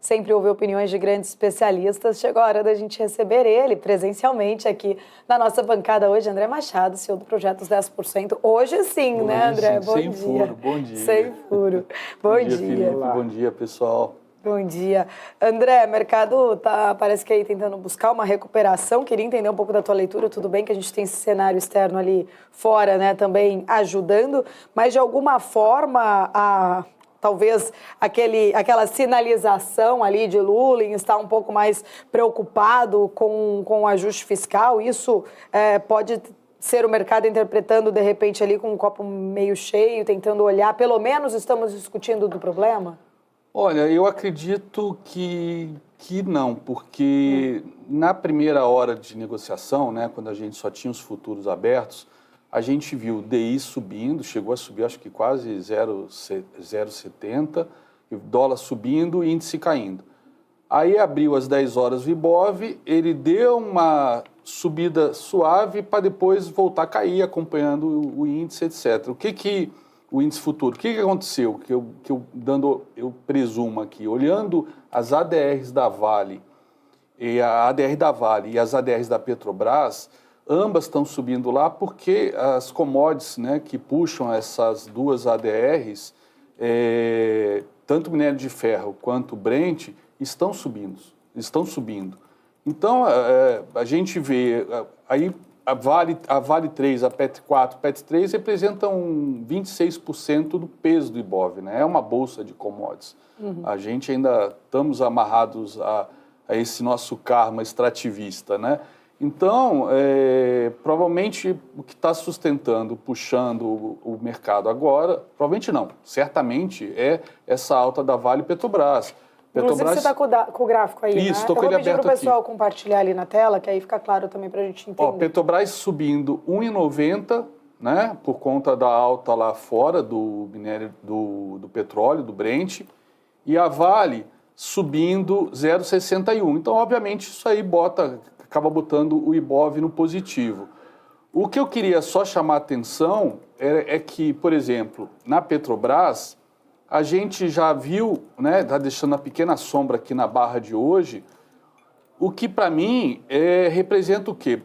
sempre ouvir opiniões de grandes especialistas, chegou a hora da gente receber ele presencialmente aqui na nossa bancada hoje, André Machado, CEO do Projeto 10%. Hoje sim, hoje né, André? Sim, bom sem dia. Furo, bom dia. Sem furo. Bom dia. Felipe, bom dia, pessoal. Bom dia. André, mercado parece que aí tentando buscar uma recuperação. Queria entender um pouco da tua leitura. Tudo bem que a gente tem esse cenário externo ali fora, né, também ajudando, mas de alguma forma talvez aquela sinalização ali de Lula em estar um pouco mais preocupado com o ajuste fiscal, isso pode ser o mercado interpretando de repente ali com um copo meio cheio, tentando olhar, pelo menos estamos discutindo do problema? Olha, eu acredito que não, porque na primeira hora de negociação, né, quando a gente só tinha os futuros abertos, a gente viu o DI subindo, chegou a subir acho que quase 0,70, o dólar subindo e índice caindo. Aí abriu às 10 horas o Ibov, ele deu uma subida suave para depois voltar a cair, acompanhando o índice, etc. O índice futuro, o que aconteceu? Eu presumo aqui, olhando as ADRs da Vale, a ADR da Vale e as ADRs da Petrobras, ambas estão subindo lá porque as commodities, né, que puxam essas duas ADRs, tanto o minério de ferro quanto o Brent, estão subindo. Então, a gente vê, aí a Vale 3, a PET 4, a PET 3 representam 26% do peso do Ibov, né? É uma bolsa de commodities. A gente ainda estamos amarrados a esse nosso karma extrativista, né? Então, provavelmente o que está sustentando, puxando o mercado agora, provavelmente não, certamente é essa alta da Vale e Petrobras. Inclusive, você está com o gráfico aí, isso, né? estou com ele aberto aqui. Eu vou pedir para o pessoal compartilhar ali na tela, que aí fica claro também para a gente entender. Ó, Petrobras subindo 1,90, né? Por conta da alta lá fora do minério, do petróleo, do Brent. E a Vale subindo 0,61. Então, obviamente, isso aí acaba botando o Ibov no positivo. O que eu queria só chamar a atenção é que, por exemplo, na Petrobras, a gente já viu, né, tá deixando a pequena sombra aqui na barra de hoje, o que para mim representa o quê?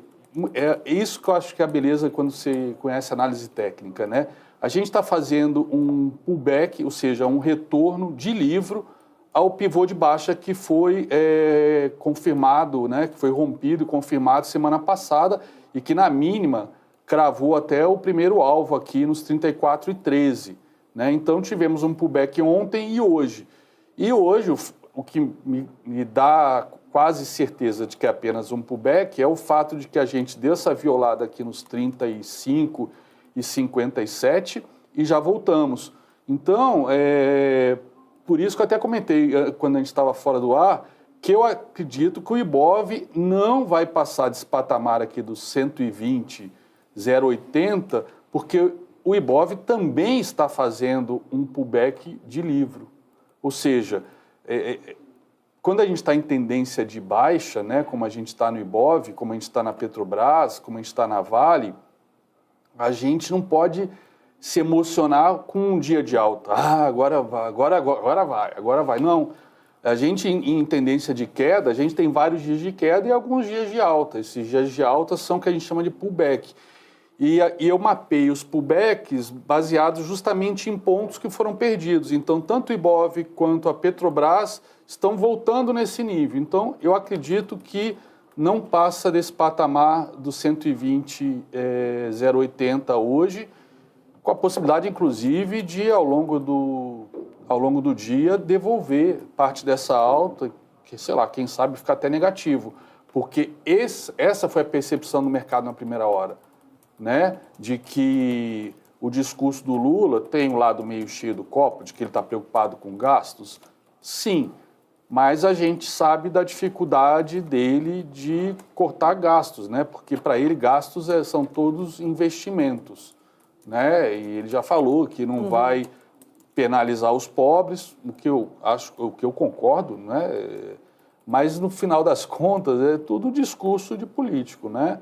É isso que eu acho que é a beleza quando você conhece análise técnica, né? A gente está fazendo um pullback, ou seja, um retorno de livro ao pivô de baixa que foi confirmado, né, que foi rompido e confirmado semana passada e que na mínima cravou até o primeiro alvo aqui nos 34,13. Né? Então, tivemos um pullback ontem e hoje. E hoje, o que me dá quase certeza de que é apenas um pullback é o fato de que a gente deu essa violada aqui nos 35 e 57 e já voltamos. Então, por isso que eu até comentei quando a gente estava fora do ar, que eu acredito que o Ibov não vai passar desse patamar aqui dos 120, 0,80, porque o Ibov também está fazendo um pullback de livro. Ou seja, quando a gente está em tendência de baixa, né, como a gente está no Ibov, como a gente está na Petrobras, como a gente está na Vale, a gente não pode se emocionar com um dia de alta. Agora vai. Não. A gente, em tendência de queda, a gente tem vários dias de queda e alguns dias de alta. Esses dias de alta são o que a gente chama de pullback. E eu mapeio os pullbacks baseados justamente em pontos que foram perdidos. Então, tanto o Ibov quanto a Petrobras estão voltando nesse nível. Então, eu acredito que não passa desse patamar do 120, 0,80 hoje, com a possibilidade, inclusive, de, ao longo do dia, devolver parte dessa alta, que, sei lá, quem sabe ficar até negativo. Porque essa foi a percepção do mercado na primeira hora. Né, de que o discurso do Lula tem um lado meio cheio do copo, de que ele está preocupado com gastos, sim, mas a gente sabe da dificuldade dele de cortar gastos, né, porque para ele gastos são todos investimentos, né, e ele já falou que não vai penalizar os pobres, o que eu concordo, né, mas no final das contas é tudo discurso de político, né.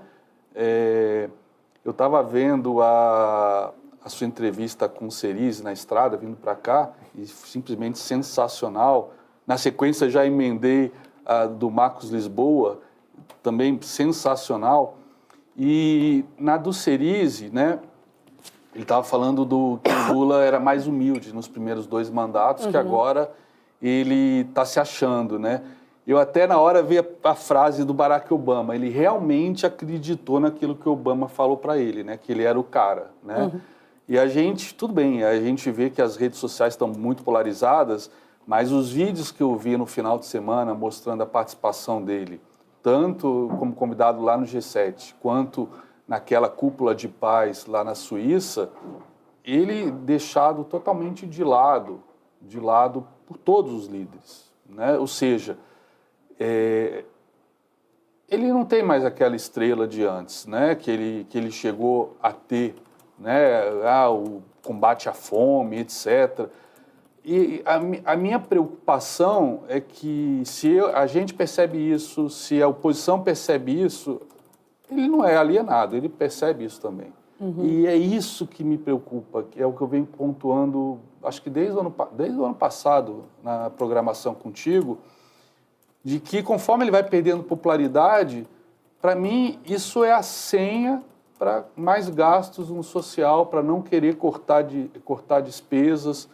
Eu estava vendo a sua entrevista com o Cerise na estrada, vindo para cá, e simplesmente sensacional, Na sequência, já emendei a do Marcos Lisboa, também sensacional. E na do Cerise, né, ele estava falando que o Lula era mais humilde nos primeiros 2 mandatos, que agora ele está se achando, né? Eu até na hora vi a frase do Barack Obama, ele realmente acreditou naquilo que o Obama falou para ele, né? Que ele era o cara, né? E a gente, tudo bem, a gente vê que as redes sociais estão muito polarizadas, mas os vídeos que eu vi no final de semana mostrando a participação dele, tanto como convidado lá no G7, quanto naquela cúpula de paz lá na Suíça, ele deixado totalmente de lado por todos os líderes, né? Ou seja, ele não tem mais aquela estrela de antes, né? Que ele chegou a ter, né? O combate à fome, etc. E a minha preocupação é que se a gente percebe isso, se a oposição percebe isso, ele não é alienado, ele percebe isso também. E é isso que me preocupa, que é o que eu venho pontuando, acho que desde o ano passado, na programação contigo, de que conforme ele vai perdendo popularidade, para mim isso é a senha para mais gastos no social, para não querer cortar despesas.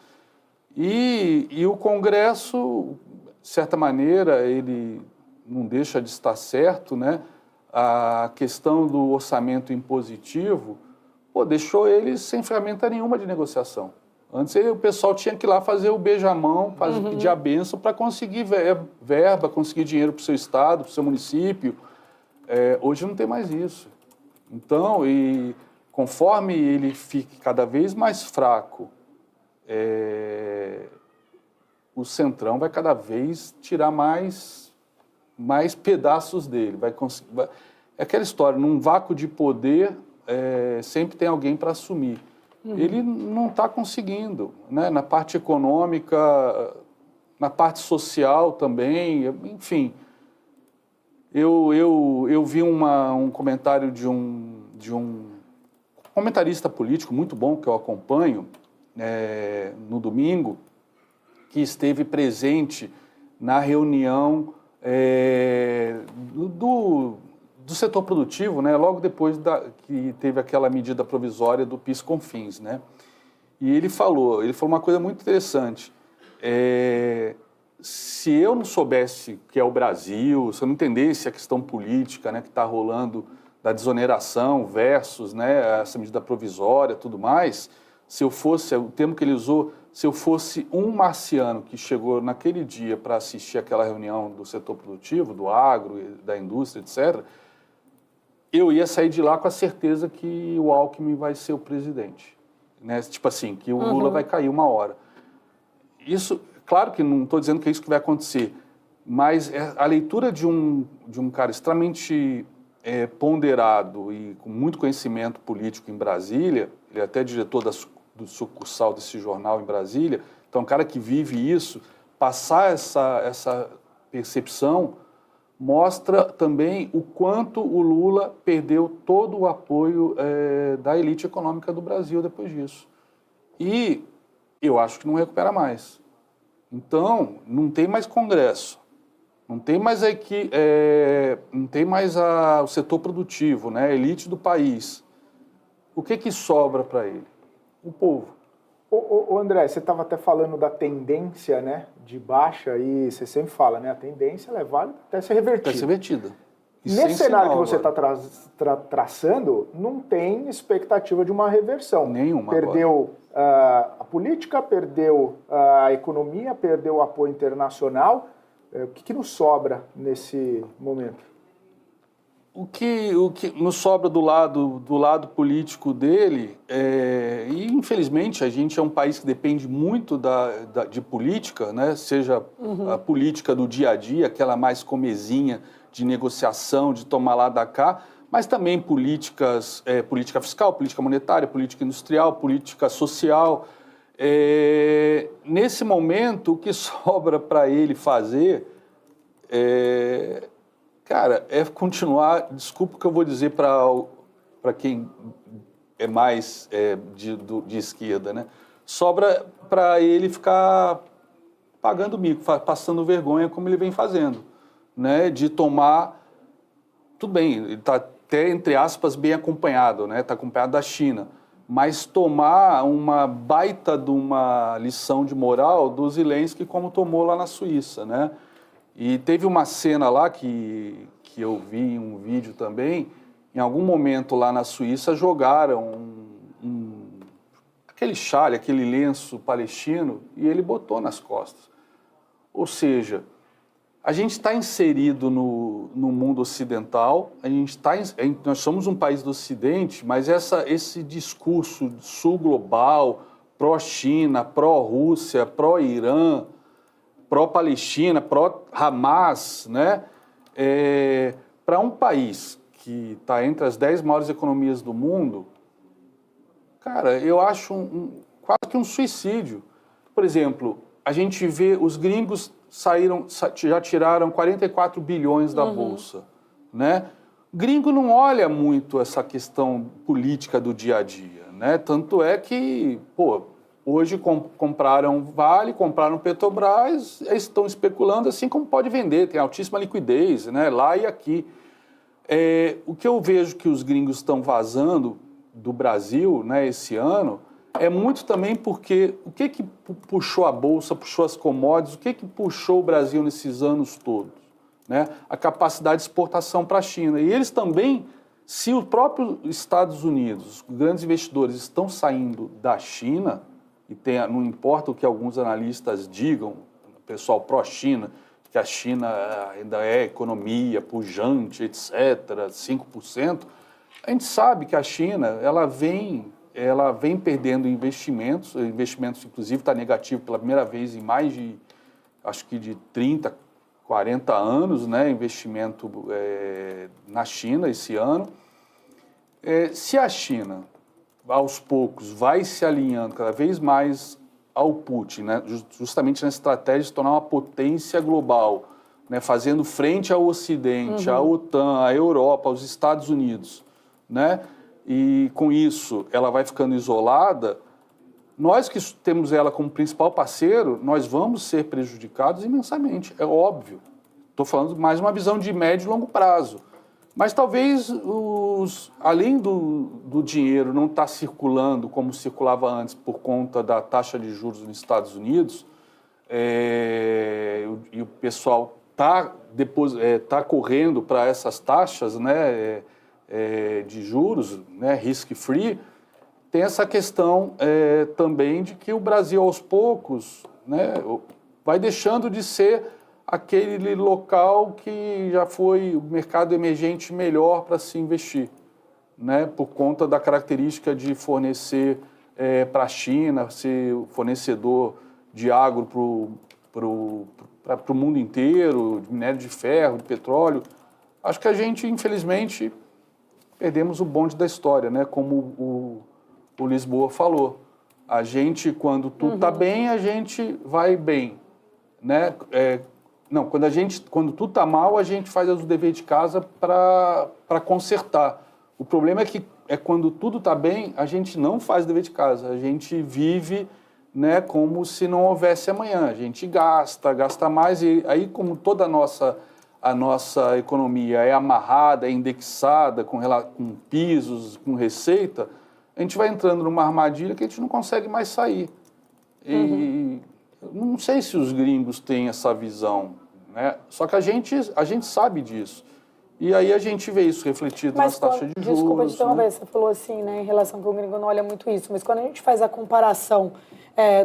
E o Congresso, de certa maneira, ele não deixa de estar certo, né? A questão do orçamento impositivo, deixou eles sem ferramenta nenhuma de negociação. Antes o pessoal tinha que ir lá fazer o beijamão, pedir a bênção para conseguir verba, conseguir dinheiro para o seu estado, para o seu município. Hoje não tem mais isso. Então, e conforme ele fique cada vez mais fraco, o Centrão vai cada vez tirar mais pedaços dele. É aquela história, num vácuo de poder, sempre tem alguém para assumir. Ele não está conseguindo, né? Na parte econômica, na parte social também, enfim. Eu vi um comentário de um comentarista político muito bom, que eu acompanho, no domingo, que esteve presente na reunião do setor produtivo, né, logo depois que teve aquela medida provisória do PIS/COFINS, né? E ele falou uma coisa muito interessante. Se eu não soubesse que é o Brasil, se eu não entendesse a questão política, né, que está rolando da desoneração versus, né, essa medida provisória, tudo mais, se eu fosse, o termo que ele usou, se eu fosse um marciano que chegou naquele dia para assistir aquela reunião do setor produtivo, do agro, da indústria, etc., eu ia sair de lá com a certeza que o Alckmin vai ser o presidente, né? Tipo assim, que o Lula vai cair uma hora. Isso, claro que não estou dizendo que é isso que vai acontecer, mas a leitura de um cara extremamente ponderado e com muito conhecimento político em Brasília, ele é até diretor do sucursal desse jornal em Brasília, então um cara que vive isso, passar essa percepção mostra também o quanto o Lula perdeu todo o apoio da elite econômica do Brasil depois disso. E eu acho que não recupera mais. Então, não tem mais Congresso, não tem mais não tem mais o setor produtivo, né, a elite do país. O que sobra para ele? O povo. Ô André, você estava até falando da tendência, né, de baixa, e você sempre fala, né, a tendência ela é válida até ser revertida. Até ser revertida. Nesse cenário que você está traçando, não tem expectativa de uma reversão. Nenhuma. Perdeu a política, perdeu a economia, perdeu o apoio internacional. O que nos sobra nesse momento? O que nos sobra do lado político dele, e infelizmente a gente é um país que depende muito de política, né? Seja a política do dia a dia, aquela mais comezinha de negociação, de tomar lá da cá, mas também política fiscal, política monetária, política industrial, política social. Nesse momento, o que sobra para ele fazer cara, é continuar, desculpa o que eu vou dizer para quem é mais de esquerda, né? Sobra para ele ficar pagando mico, passando vergonha, como ele vem fazendo, né? De tomar... Tudo bem, ele está até, entre aspas, bem acompanhado, né? Está acompanhado da China, mas tomar uma baita de uma lição de moral do Zelensky, como tomou lá na Suíça, né? E teve uma cena lá que eu vi em um vídeo também, em algum momento lá na Suíça jogaram aquele chale, aquele lenço palestino, e ele botou nas costas. Ou seja, a gente está inserido no mundo ocidental, nós somos um país do Ocidente, mas esse discurso sul global, pró-China, pró-Rússia, pró-Irã, pró-Palestina, pró-Hamas, né? Para um país que está entre as 10 maiores economias do mundo, cara, eu acho quase que um suicídio. Por exemplo, a gente vê os gringos já tiraram 44 bilhões da Bolsa, né? Gringo não olha muito essa questão política do dia a dia, né? Tanto é que, hoje compraram Vale, compraram Petrobras, estão especulando assim como pode vender, tem altíssima liquidez, né? Lá e aqui. O que eu vejo que os gringos estão vazando do Brasil, né, esse ano, é muito também porque o que puxou a Bolsa, puxou as commodities, o que puxou o Brasil nesses anos todos? Né? A capacidade de exportação para a China. E eles também, se o próprio Estados Unidos, os grandes investidores, estão saindo da China, e não importa o que alguns analistas digam, o pessoal pró-China, que a China ainda é economia pujante, etc., 5%, a gente sabe que a China ela vem perdendo investimentos inclusive está negativo pela primeira vez em mais de, acho que de 30, 40 anos, né, investimento na China esse ano. Se a China, aos poucos, vai se alinhando cada vez mais ao Putin, né, justamente na estratégia de se tornar uma potência global, né, fazendo frente ao Ocidente, à OTAN, à Europa, aos Estados Unidos, né? E com isso ela vai ficando isolada, nós que temos ela como principal parceiro, nós vamos ser prejudicados imensamente, é óbvio. Estou falando mais uma visão de médio e longo prazo. Mas talvez, além do dinheiro não estar circulando como circulava antes por conta da taxa de juros nos Estados Unidos, e o pessoal está correndo para essas taxas, né, de juros, né, risk-free, tem essa questão também de que o Brasil, aos poucos, né, vai deixando de ser aquele local que já foi o mercado emergente melhor para se investir, né, por conta da característica de fornecer para a China, ser fornecedor de agro para o mundo inteiro, de minério de ferro, de petróleo. Acho que a gente, infelizmente, perdemos o bonde da história, né? Como o Lisboa falou. A gente, quando tudo está bem, a gente vai bem, né? Quando tudo está mal, a gente faz o dever de casa para consertar. O problema é que quando tudo está bem, a gente não faz o dever de casa. A gente vive, né, como se não houvesse amanhã. A gente gasta mais, e aí, como toda a nossa economia é amarrada, é indexada com pisos, com receita, a gente vai entrando numa armadilha que a gente não consegue mais sair. E não sei se os gringos têm essa visão, né? Só que a gente sabe disso. E aí a gente vê isso refletido nas taxas de juros. Desculpa te interromper, você falou assim, né, em relação que o gringo não olha muito isso, mas quando a gente faz a comparação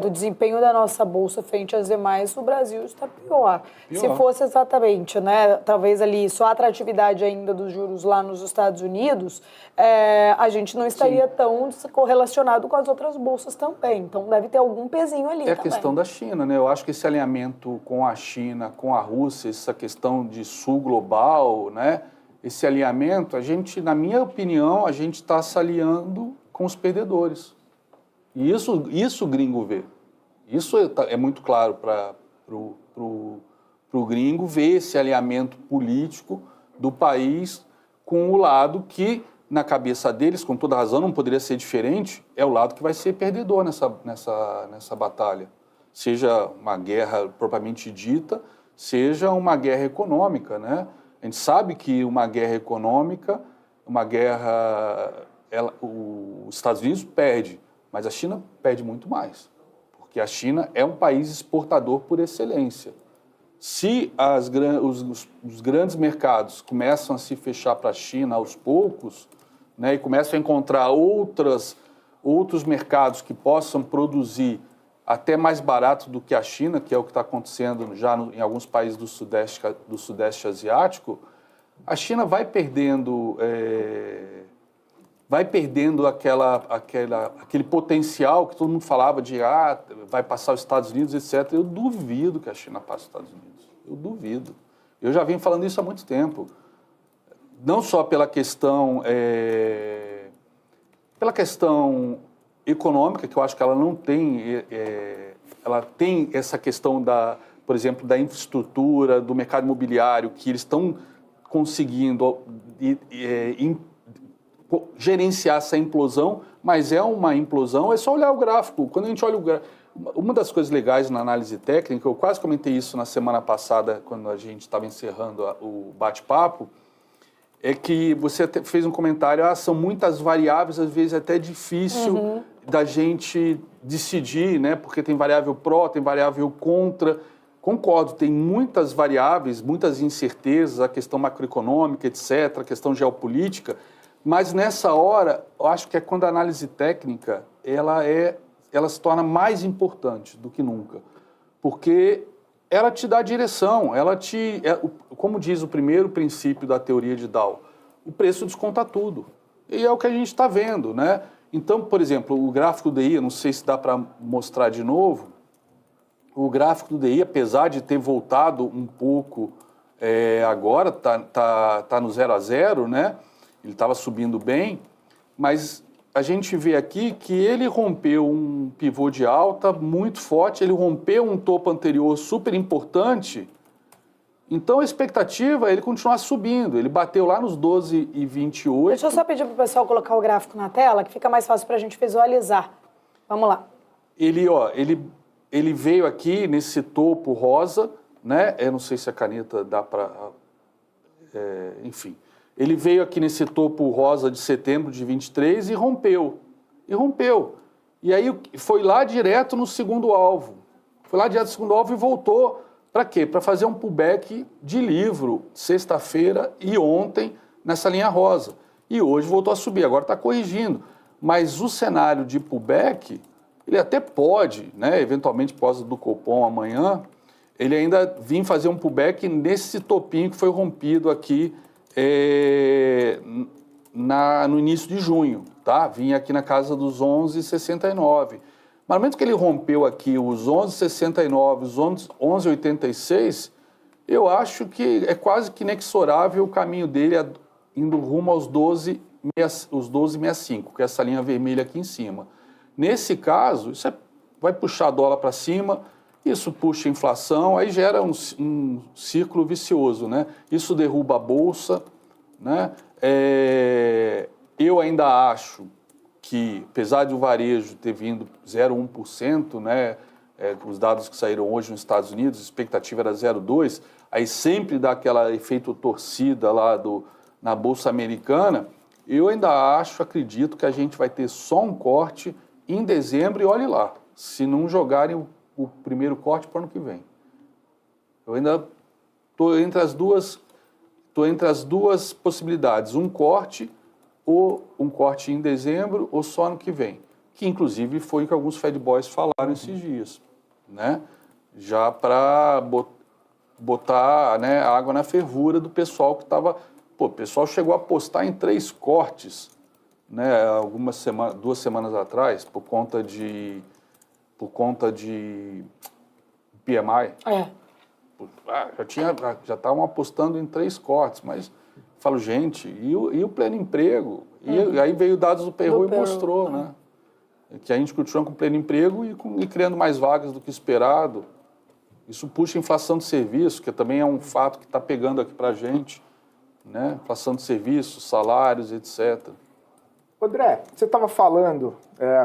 do desempenho da nossa bolsa frente às demais, o Brasil está pior. Se fosse exatamente, né, talvez ali só a atratividade ainda dos juros lá nos Estados Unidos, a gente não estaria tão correlacionado com as outras bolsas também. Então deve ter algum pezinho ali também. É a questão da China, né? Eu acho que esse alinhamento com a China, com a Rússia, essa questão de sul global, né? Esse alinhamento, a gente, na minha opinião, a gente está se alinhando com os perdedores. E isso o gringo vê. Isso é muito claro para o gringo ver esse alinhamento político do país com o lado que, na cabeça deles, com toda razão, não poderia ser diferente, é o lado que vai ser perdedor nessa batalha. seja uma guerra propriamente dita, seja uma guerra econômica, né? A gente sabe que uma guerra econômica, uma guerra, os Estados Unidos perde, mas a China perde muito mais, porque a China é um país exportador por excelência. Se os grandes mercados começam a se fechar para a China aos poucos, né, e começam a encontrar outros mercados que possam produzir até mais barato do que a China, que é o que está acontecendo já em alguns países do Sudeste Asiático, a China vai perdendo aquele potencial que todo mundo falava de vai passar os Estados Unidos, etc. Eu duvido que a China passe os Estados Unidos. Eu duvido. Eu já venho falando isso há muito tempo. Não só pela questão econômica, que eu acho que ela não tem, ela tem essa questão por exemplo, da infraestrutura, do mercado imobiliário, que eles estão conseguindo gerenciar essa implosão, mas é uma implosão, é só olhar o gráfico. Quando a gente olha o gráfico, uma das coisas legais na análise técnica, eu quase comentei isso na semana passada, quando a gente estava encerrando o bate-papo, é que você fez um comentário, são muitas variáveis, às vezes é até difícil da gente decidir, né? Porque tem variável pró, tem variável contra. Concordo, tem muitas variáveis, muitas incertezas, a questão macroeconômica, etc., a questão geopolítica, mas nessa hora, eu acho que é quando a análise técnica ela se torna mais importante do que nunca, porque ela te dá direção, como diz o primeiro princípio da teoria de Dow, o preço desconta tudo. E é o que a gente está vendo, né? Então, por exemplo, o gráfico do DI, não sei se dá para mostrar de novo, o gráfico do DI, apesar de ter voltado um pouco agora, tá no 0 a 0, né? Ele estava subindo bem, mas a gente vê aqui que ele rompeu um pivô de alta muito forte, ele rompeu um topo anterior super importante, então a expectativa é ele continuar subindo, ele bateu lá nos 12,28. Deixa eu só pedir para o pessoal colocar o gráfico na tela, que fica mais fácil para a gente visualizar. Vamos lá. Ele veio aqui nesse topo rosa, né? Eu não sei se a caneta dá para... enfim... Ele veio aqui nesse topo rosa de setembro de 23 e rompeu. E aí foi lá direto no segundo alvo. E voltou para quê? Para fazer um pullback de livro, sexta-feira e ontem, nessa linha rosa. E hoje voltou a subir, agora está corrigindo. Mas o cenário de pullback, ele até pode, né, eventualmente por causa do Copom amanhã, ele ainda vir fazer um pullback nesse topinho que foi rompido aqui no início de junho, tá? Vinha aqui na casa dos 11,69. Mas no momento que ele rompeu aqui os 11,69, os 11,86, eu acho que é quase que inexorável o caminho dele indo rumo aos 12,65, que é essa linha vermelha aqui em cima. Nesse caso, vai puxar dólar para cima, isso puxa a inflação, aí gera um círculo vicioso, né? Isso derruba a bolsa, né? Eu ainda acho que, apesar de o varejo ter vindo 0,1%, né? Os dados que saíram hoje nos Estados Unidos, a expectativa era 0,2%, aí sempre dá aquele efeito torcida lá na bolsa americana, eu ainda acredito que a gente vai ter só um corte em dezembro e olhe lá, se não jogarem o primeiro corte para o ano que vem. Eu ainda estou entre as duas possibilidades, um corte em dezembro ou só ano que vem, que inclusive foi o que alguns Fed Boys falaram esses dias, né? Já para botar, né, água na fervura do pessoal que estava... o pessoal chegou a apostar em 3 cortes, né, 2 semanas atrás, por conta de PMI. Já estavam apostando em 3 cortes, mas falo, gente, e o pleno emprego? E aí veio dados do payroll e mostrou, né? Que a gente continua com pleno emprego e criando mais vagas do que esperado. Isso puxa a inflação de serviço, que também é um fato que está pegando aqui para a gente, né? Inflação de serviços, salários, etc. André, você estava falando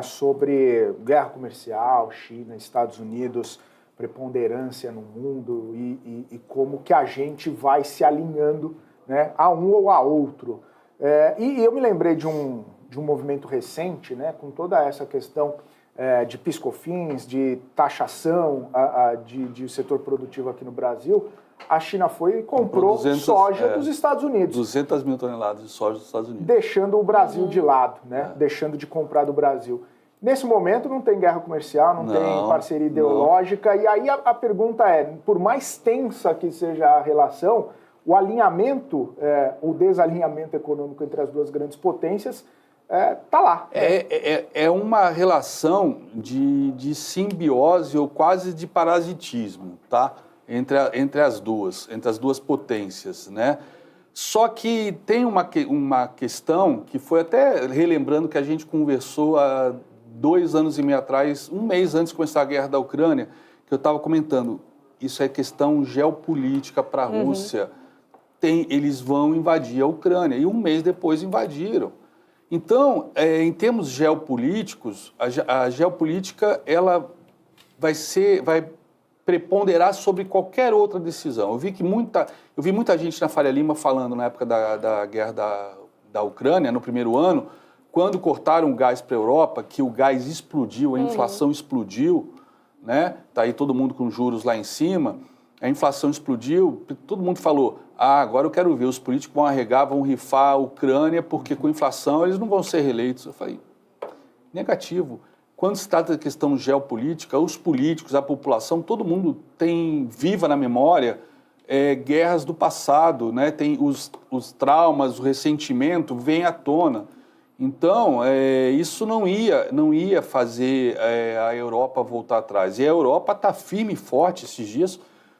sobre guerra comercial, China, Estados Unidos, preponderância no mundo e como que a gente vai se alinhando, né, a um ou a outro. E eu me lembrei de um movimento recente, né, com toda essa questão de PIS/COFINS, de taxação de setor produtivo aqui no Brasil. A China foi e comprou soja dos Estados Unidos. 200 mil toneladas de soja dos Estados Unidos. Deixando o Brasil de lado, né? Deixando de comprar do Brasil. Nesse momento não tem guerra comercial, não tem parceria ideológica. E aí a pergunta é, por mais tensa que seja a relação, o alinhamento, o desalinhamento econômico entre as duas grandes potências está lá. É uma relação de simbiose ou quase de parasitismo, tá? Entre as duas potências, né? Só que tem uma questão que foi até relembrando que a gente conversou há 2 anos e meio atrás, um mês antes de começar a guerra da Ucrânia, que eu estava comentando, isso é questão geopolítica para a Rússia. Eles vão invadir a Ucrânia e um mês depois invadiram. Então, em termos geopolíticos, a geopolítica ela vai preponderar sobre qualquer outra decisão. Eu vi muita gente na Faria Lima falando na época da guerra da Ucrânia, no primeiro ano, quando cortaram o gás para a Europa, que o gás explodiu, a inflação explodiu, né? Tá aí todo mundo com juros lá em cima, a inflação explodiu, todo mundo falou, agora eu quero ver, os políticos vão arregar, vão rifar a Ucrânia, porque com inflação eles não vão ser reeleitos. Eu falei, negativo. Quando se trata de questão geopolítica, os políticos, a população, todo mundo tem viva na memória guerras do passado, né? Tem os traumas, o ressentimento vem à tona. Então, isso não ia fazer a Europa voltar atrás. E a Europa está firme e forte esses dias.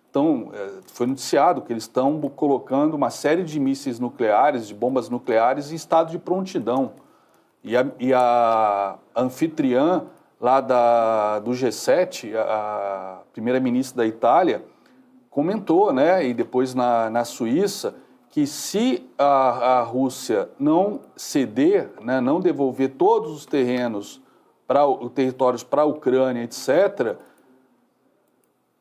Então, foi noticiado que eles estão colocando uma série de mísseis nucleares, de bombas nucleares em estado de prontidão. E a anfitriã lá do G7, a primeira-ministra da Itália, comentou, né, e depois na Suíça, que se a Rússia não ceder, né, não devolver todos os territórios para a Ucrânia, etc.,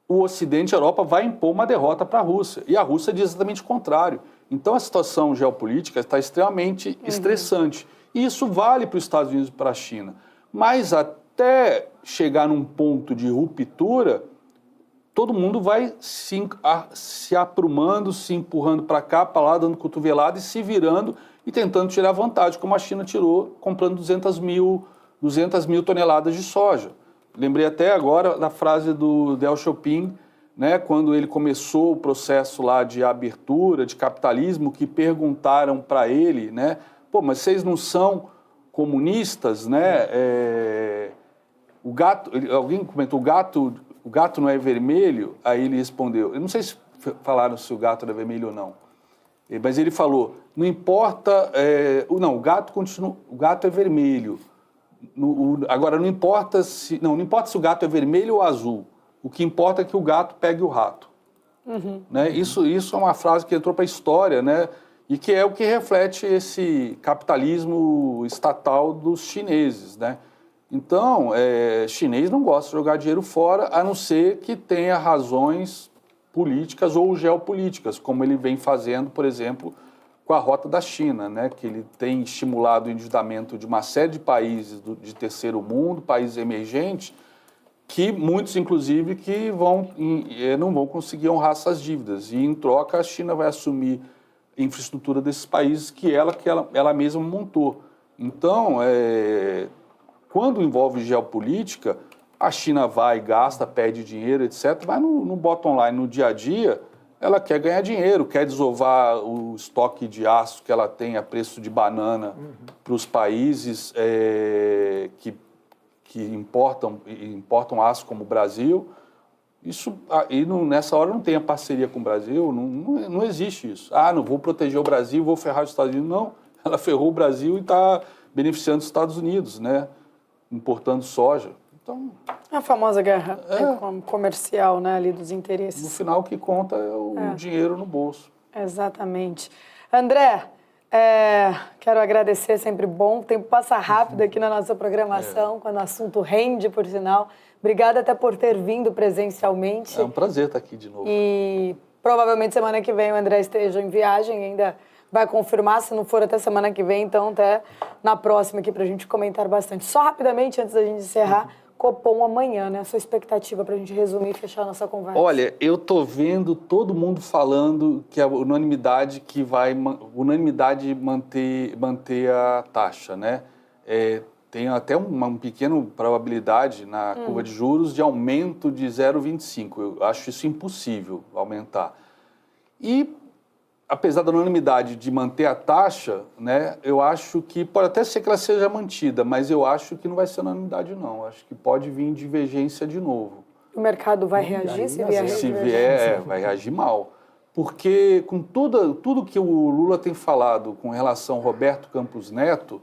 o Ocidente e a Europa vai impor uma derrota para a Rússia. E a Rússia diz exatamente o contrário. Então, a situação geopolítica está extremamente estressante. E isso vale para os Estados Unidos e para a China. Mas até chegar num ponto de ruptura, todo mundo vai se aprumando, se empurrando para cá, para lá, dando cotovelada e se virando e tentando tirar vantagem, como a China tirou, comprando 200 mil toneladas de soja. Lembrei até agora da frase do Deng Xiaoping, né, quando ele começou o processo lá de abertura, de capitalismo, que perguntaram para ele, né, pô, mas vocês não são comunistas, né? Alguém comentou, o gato não é vermelho? Aí ele respondeu, eu não sei se falaram se o gato era vermelho ou não, mas ele falou, não importa, o gato é vermelho. Agora, não importa se o gato é vermelho ou azul, o que importa é que o gato pegue o rato. Né? Isso é uma frase que entrou para a história, né? E que é o que reflete esse capitalismo estatal dos chineses, né? Então, chinês não gosta de jogar dinheiro fora, a não ser que tenha razões políticas ou geopolíticas, como ele vem fazendo, por exemplo, com a Rota da China, né? Que ele tem estimulado o endividamento de uma série de países de terceiro mundo, países emergentes, que muitos, inclusive, que não vão conseguir honrar essas dívidas. E, em troca, a China vai assumir a infraestrutura desses países que ela mesma montou. Então, quando envolve geopolítica, a China vai, gasta, perde dinheiro, etc., vai no bottom line, no dia a dia, ela quer ganhar dinheiro, quer desovar o estoque de aço que ela tem a preço de banana para os países que importam aço como o Brasil. Isso, nessa hora não tem a parceria com o Brasil, não existe isso. Não vou proteger o Brasil, vou ferrar os Estados Unidos. Não, ela ferrou o Brasil e está beneficiando os Estados Unidos, né? Importando soja. Então, a famosa guerra comercial, né, ali dos interesses. No final, o que conta é o dinheiro no bolso. Exatamente. André, Quero agradecer, sempre bom. O tempo passa rápido aqui na nossa programação, quando o assunto rende, por sinal. Obrigada até por ter vindo presencialmente. É um prazer estar aqui de novo. E provavelmente semana que vem o André esteja em viagem, ainda vai confirmar, se não for até semana que vem, então até na próxima aqui pra gente comentar bastante. Só rapidamente, antes da gente encerrar, Copom amanhã, né? A sua expectativa pra gente resumir e fechar a nossa conversa. Olha, eu tô vendo todo mundo falando que a unanimidade manter a taxa, né? Tem até uma pequena probabilidade na curva de juros de aumento de 0,25. Eu acho isso impossível aumentar. E apesar da unanimidade de manter a taxa, né, eu acho que pode até ser que ela seja mantida, mas eu acho que não vai ser unanimidade, não. Eu acho que pode vir divergência de novo. O mercado vai reagir se vier Se vier, vai reagir mal. Porque com tudo que o Lula tem falado com relação ao Roberto Campos Neto,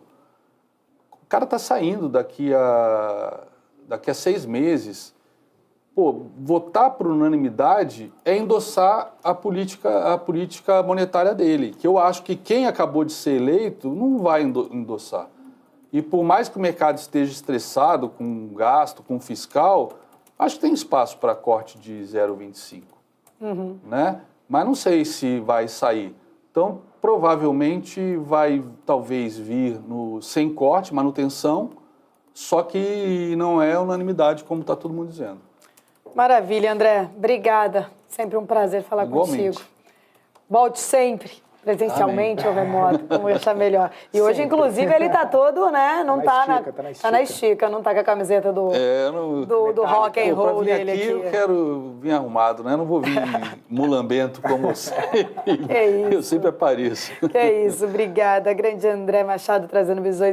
o cara está saindo daqui a 6 meses. Pô, votar por unanimidade é endossar a política monetária dele, que eu acho que quem acabou de ser eleito não vai endossar. E por mais que o mercado esteja estressado com gasto, com fiscal, acho que tem espaço para corte de 0,25, né? Mas não sei se vai sair. Então, provavelmente vai talvez vir sem corte, manutenção, só que não é unanimidade como está todo mundo dizendo. Maravilha, André. Obrigada. Sempre um prazer falar contigo. Volte sempre, presencialmente ou remoto, como achar melhor. E hoje, inclusive, ele tá todo, né? Não tá na estica, não tá com a camiseta do rock and roll dele aqui. Eu quero vir arrumado, né? Eu não vou vir mulambento como você. Que isso. Eu sempre apareço. Que isso, obrigada. Grande André Machado trazendo visões